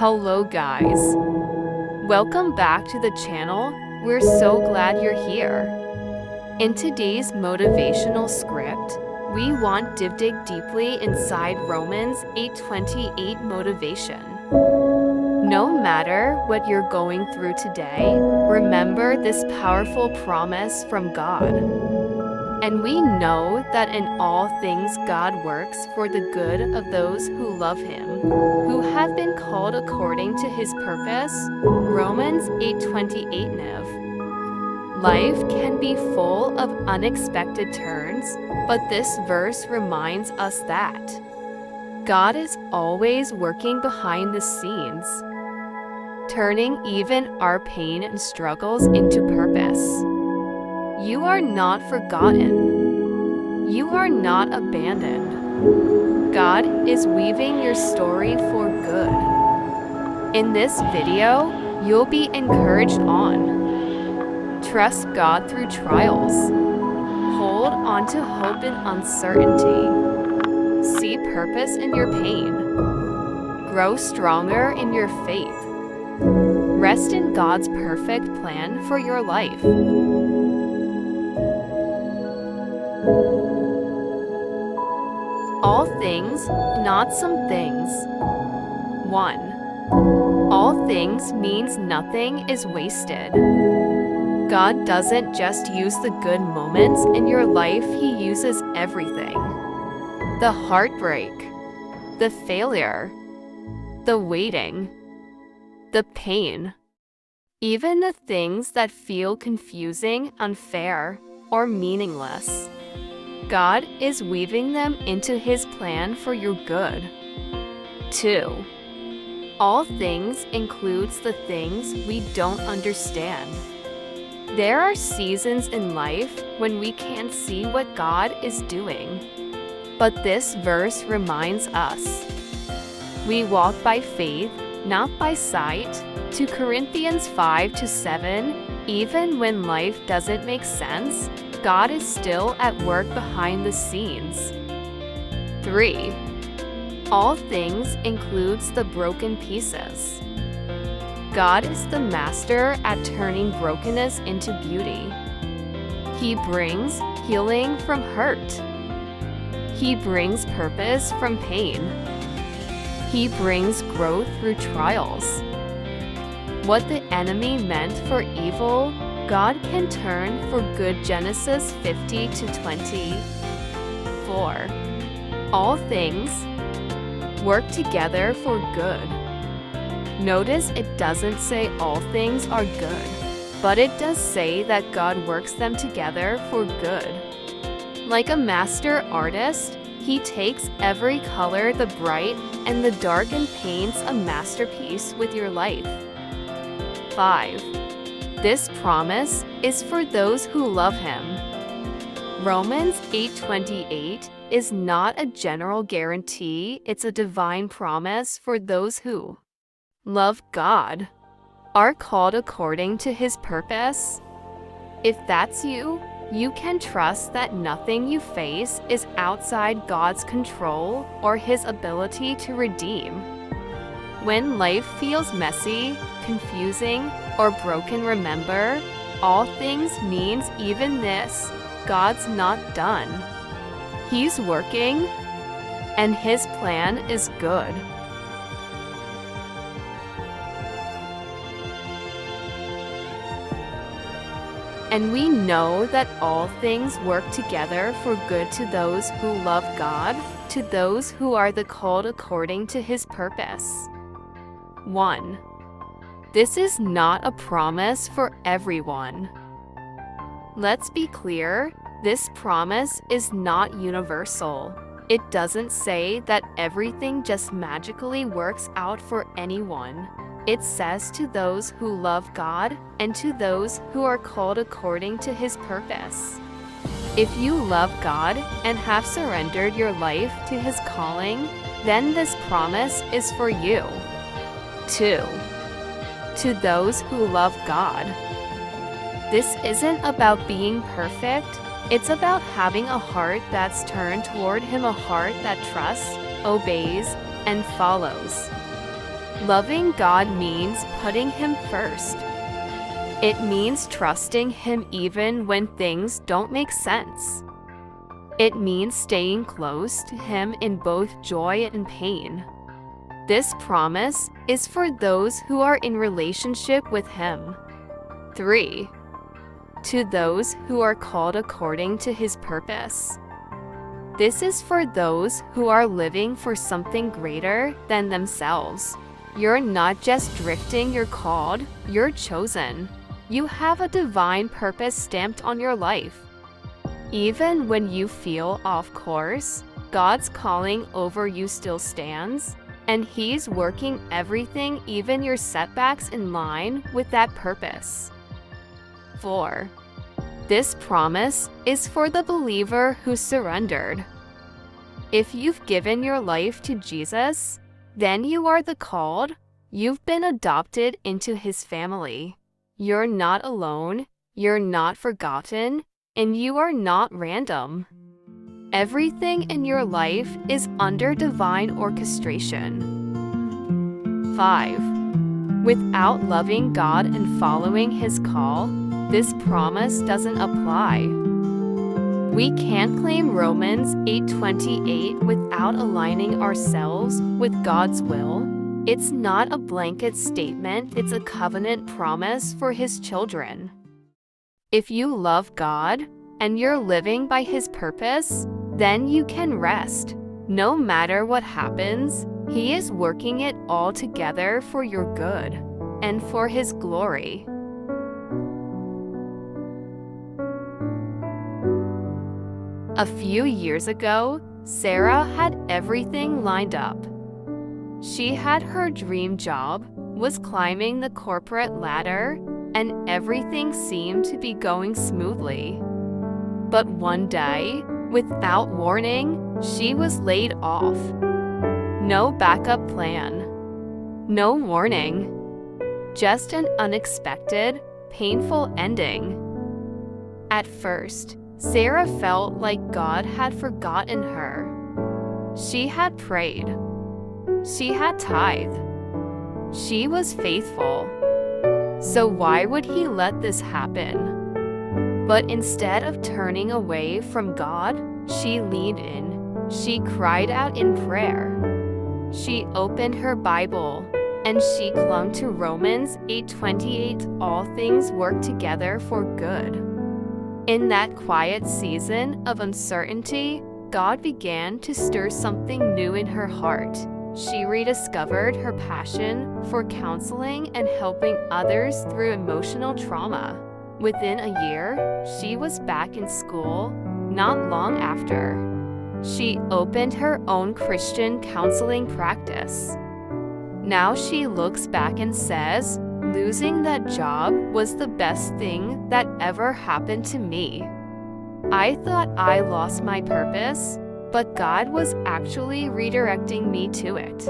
Hello guys, welcome back to the channel. We're so glad you're here. In today's motivational script, we want to dig deeply inside Romans 8:28 motivation. No matter what you're going through today, remember this powerful promise from God. And we know that in all things God works for the good of those who love Him, who have been called according to His purpose. Romans 8:28 Niv. Life can be full of unexpected turns, but this verse reminds us that God is always working behind the scenes, turning even our pain and struggles into purpose. You are not forgotten. You are not abandoned. God is weaving your story for good. In this video, you'll be encouraged on. Trust God through trials. Hold on to hope in uncertainty. See purpose in your pain. Grow stronger in your faith. Rest in God's perfect plan for your life. All things, not some things. 1. All things means nothing is wasted. God doesn't just use the good moments in your life, He uses everything. The heartbreak, the failure, the waiting, the pain, even the things that feel confusing, unfair, or meaningless. God is weaving them into His plan for your good. 2. All things includes the things we don't understand. There are seasons in life when we can't see what God is doing. But this verse reminds us. We walk by faith, not by sight. 2 Corinthians 5-7. Even when life doesn't make sense, God is still at work behind the scenes. 3. All things includes the broken pieces. God is the master at turning brokenness into beauty. He brings healing from hurt. He brings purpose from pain. He brings growth through trials. What the enemy meant for evil, God can turn for good. Genesis 50-24. All things work together for good. Notice it doesn't say all things are good, but it does say that God works them together for good. Like a master artist, He takes every color, the bright and the dark, and paints a masterpiece with your life. 5. This promise is for those who love Him. Romans 8:28 is not a general guarantee, it's a divine promise for those who love God, are called according to His purpose. If that's you, you can trust that nothing you face is outside God's control or His ability to redeem. When life feels messy, confusing, or broken, remember, all things means even this, God's not done. He's working, and His plan is good. And we know that all things work together for good to those who love God, to those who are the called according to His purpose. 1. This is not a promise for everyone. Let's be clear, this promise is not universal. It doesn't say that everything just magically works out for anyone. It says to those who love God and to those who are called according to His purpose. If you love God and have surrendered your life to His calling, then this promise is for you. 2. To those who love God. This isn't about being perfect, it's about having a heart that's turned toward Him, a heart that trusts, obeys, and follows. Loving God means putting Him first. It means trusting Him even when things don't make sense. It means staying close to Him in both joy and pain. This promise is for those who are in relationship with Him. 3. To those who are called according to His purpose. This is for those who are living for something greater than themselves. You're not just drifting, you're called, you're chosen. You have a divine purpose stamped on your life. Even when you feel off course, God's calling over you still stands, and He's working everything, even your setbacks, in line with that purpose. 4. This promise is for the believer who surrendered. If you've given your life to Jesus, then you are the called. You've been adopted into His family. You're not alone, you're not forgotten, and you are not random. Everything in your life is under divine orchestration. 5. Without loving God and following His call, this promise doesn't apply. We can't claim Romans 8:28 without aligning ourselves with God's will. It's not a blanket statement, it's a covenant promise for His children. If you love God and you're living by His purpose, then you can rest. No matter what happens, He is working it all together for your good and for His glory. A few years ago, Sarah had everything lined up. She had her dream job, was climbing the corporate ladder, and everything seemed to be going smoothly. But one day, without warning, she was laid off. No backup plan. No warning. Just an unexpected, painful ending. At first, Sarah felt like God had forgotten her. She had prayed. She had tithed. She was faithful. So why would He let this happen? But instead of turning away from God, she leaned in. She cried out in prayer. She opened her Bible, and she clung to Romans 8:28, all things work together for good. In that quiet season of uncertainty, God began to stir something new in her heart. She rediscovered her passion for counseling and helping others through emotional trauma. Within a year, she was back in school. Not long after, she opened her own Christian counseling practice. Now she looks back and says, losing that job was the best thing that ever happened to me. I thought I lost my purpose, but God was actually redirecting me to it.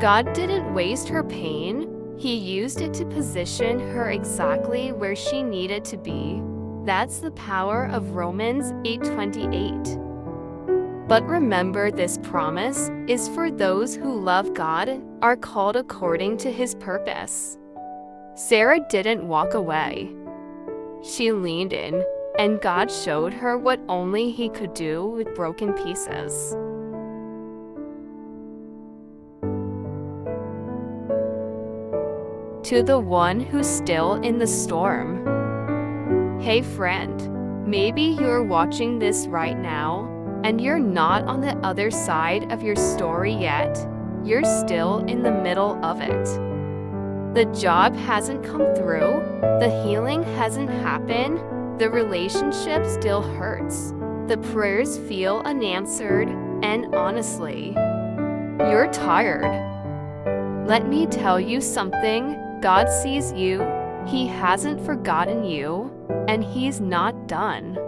God didn't waste her pain. He used it to position her exactly where she needed to be. That's the power of Romans 8:28. But remember, this promise is for those who love God and are called according to His purpose. Sarah didn't walk away. She leaned in, and God showed her what only He could do with broken pieces. To the one who's still in the storm. Hey friend, maybe you're watching this right now, and you're not on the other side of your story yet. You're still in the middle of it. The job hasn't come through, the healing hasn't happened, the relationship still hurts, the prayers feel unanswered, and honestly, you're tired. Let me tell you something, God sees you, He hasn't forgotten you, and He's not done.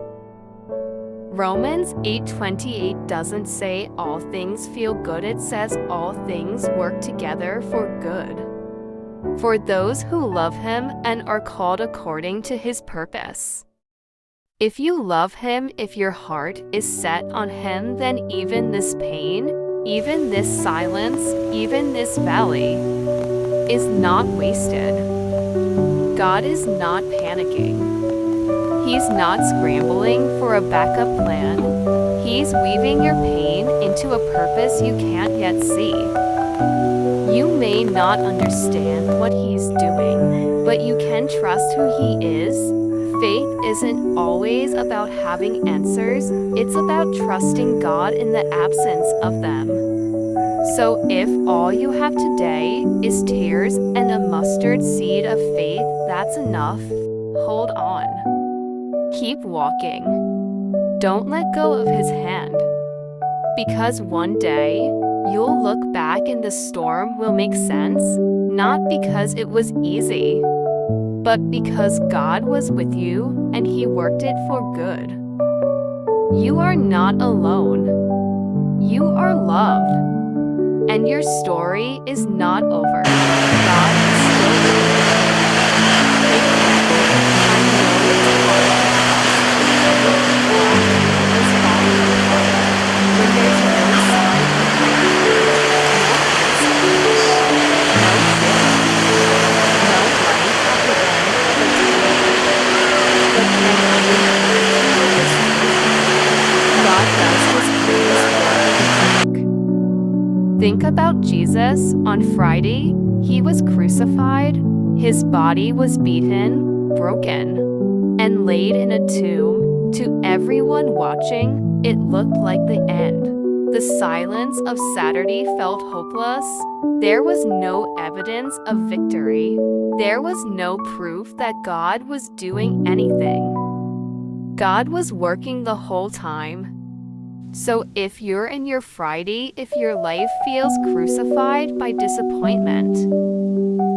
Romans 8:28 doesn't say all things feel good, it says all things work together for good. For those who love Him and are called according to His purpose. If you love him, if your heart is set on him, then even this pain, even this silence, even this valley is not wasted. God is not panicking. He's not scrambling for a backup plan. He's weaving your pain into a purpose you can't yet see. You may not understand what he's doing, but you can trust who he is. Faith isn't always about having answers, it's about trusting God in the absence of them. So if all you have today is tears and a mustard seed of faith, that's enough. Hold on. Keep walking. Don't let go of his hand. Because one day, you'll look back and the storm will make sense, not because it was easy, but because God was with you and he worked it for good. You are not alone. You are loved. And your story is not over. God is still with you. I know it's hard. When there's no sign of Think about Jesus. On Friday, he was crucified, his body was beaten, broken, and laid in a tomb. To everyone watching, it looked like the end. The silence of Saturday felt hopeless. There was no evidence of victory. There was no proof that God was doing anything. God was working the whole time. So if you're in your Friday, if your life feels crucified by disappointment,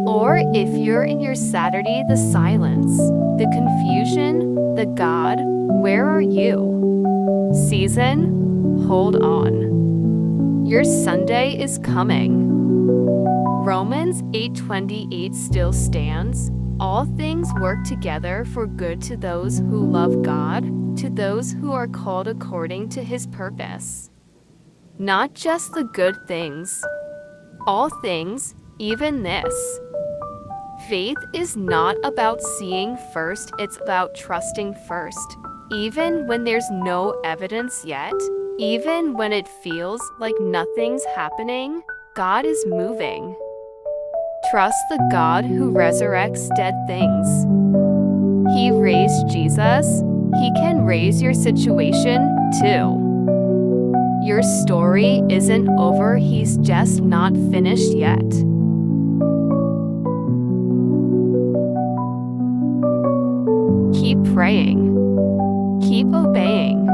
or if you're in your Saturday, the silence, the confusion, the God, where are you? Season, hold on. Your Sunday is coming. Romans 8:28 still stands. All things work together for good to those who love God, to those who are called according to his purpose. Not just the good things, all things, even this. Faith is not about seeing first, it's about trusting first. Even when there's no evidence yet, even when it feels like nothing's happening, God is moving. Trust the God who resurrects dead things. He raised Jesus. He can raise your situation too. Your story isn't over, he's just not finished yet. Keep praying. Keep obeying.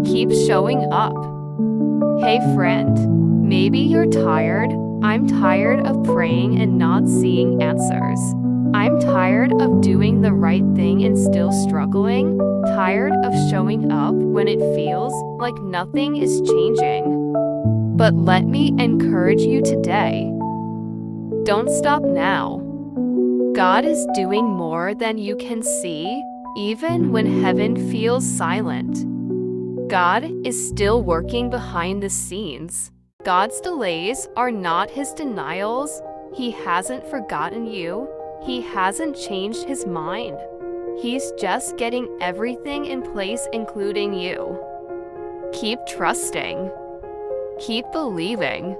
Keep showing up. Hey friend, maybe you're tired. I'm tired of praying and not seeing answers. I'm tired of doing the right thing and still struggling. Tired of showing up when it feels like nothing is changing. But let me encourage you today. Don't stop now. God is doing more than you can see, even when heaven feels silent. God is still working behind the scenes. God's delays are not his denials. He hasn't forgotten you. He hasn't changed his mind. He's just getting everything in place, including you. Keep trusting. Keep believing.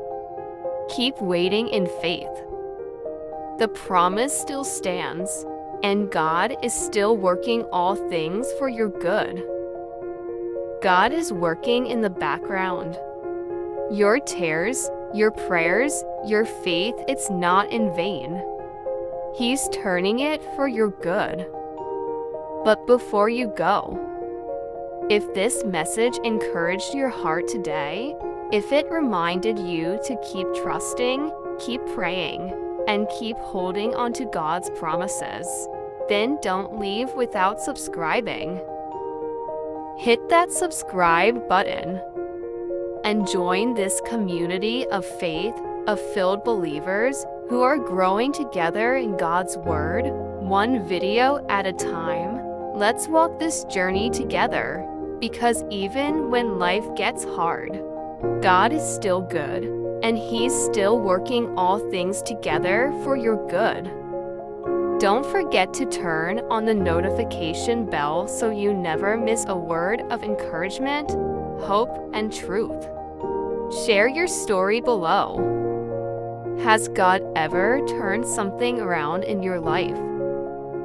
Keep waiting in faith. The promise still stands, and God is still working all things for your good. God is working in the background. Your tears, your prayers, your faith, it's not in vain. He's turning it for your good. But before you go, if this message encouraged your heart today, if it reminded you to keep trusting, keep praying, and keep holding on to God's promises, then don't leave without subscribing. Hit that subscribe button and join this community of faith, of filled believers who are growing together in God's Word, one video at a time. Let's walk this journey together, because even when life gets hard, God is still good, and He's still working all things together for your good. Don't forget to turn on the notification bell so you never miss a word of encouragement, hope, and truth. Share your story below. Has God ever turned something around in your life?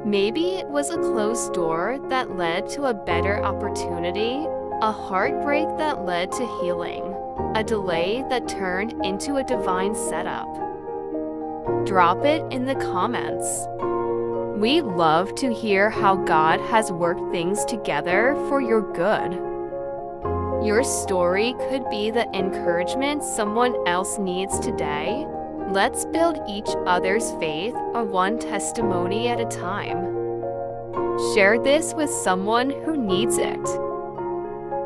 Maybe it was a closed door that led to a better opportunity, a heartbreak that led to healing, a delay that turned into a divine setup. Drop it in the comments. We love to hear how God has worked things together for your good. Your story could be the encouragement someone else needs today. Let's build each other's faith, one testimony at a time. Share this with someone who needs it.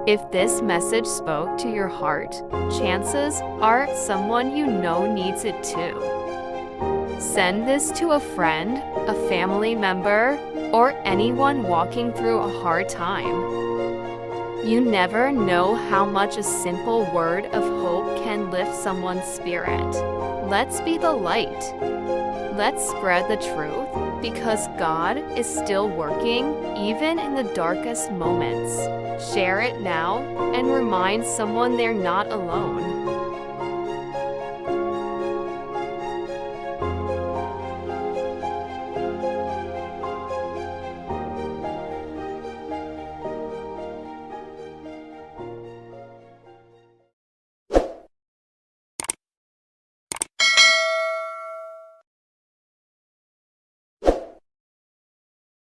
If this message spoke to your heart, chances are someone you know needs it too. Send this to a friend, a family member, or anyone walking through a hard time. You never know how much a simple word of hope can lift someone's spirit. Let's be the light. Let's spread the truth, because God is still working even in the darkest moments. Share it now and remind someone they're not alone.